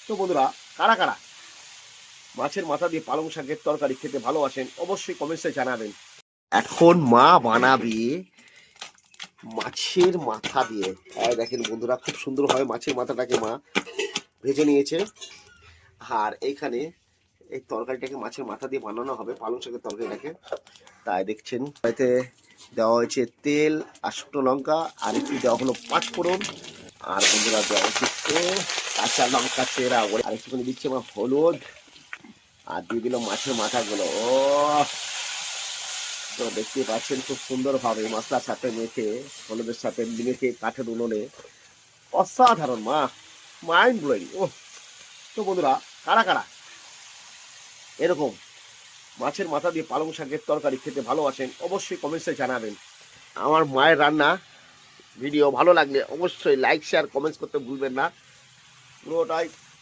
তো বন্ধুরা, কারা কারা মাছের মাথা দিয়ে পালং শাকের তরকারি খেতে ভালোবাসেন অবশ্যই কমেন্টসে জানাবেন। এখন মা বানাবে মাছের মাথা দিয়ে। দেখেন বন্ধুরা, খুব সুন্দরভাবে মাছের মাথাটাকে মা ভেজে নিয়েছে। আর এইখানে এই তরকারিটাকে মাছের মাথা দিয়ে বানানো হবে, পালং শাকের তরকারিটাকে। তাই দেখছেন এতে দেওয়া হয়েছে তেল আর শুকনো লঙ্কা, আর একটু দেওয়া হলো পাঁচফোড়ন, আর বন্ধুরা দেওয়া হচ্ছে কাঁচা লঙ্কা চেরা, আর একটুখানি দিচ্ছে আমার হলুদ, আর দিয়ে দিল মাছের মাথাগুলো। ও তো দেখতে পাচ্ছেন খুব সুন্দর ভাবে মশলার সাথে মেখে, হলুদের সাথে মেখে কাঠের উনুনে, অসাধারণ মা, মাইন্ড ব্লোয়িং। ও তো বন্ধুরা, কারা কারা এরকম মাছের মাথা দিয়ে পালং শাকের তরকারি খেতে ভালোবাসেন অবশ্যই কমেন্টসে জানাবেন। আমার মায়ের রান্না ভিডিও ভালো লাগলে অবশ্যই লাইক শেয়ার কমেন্টস করতে ভুলবেন না। পুরোটাই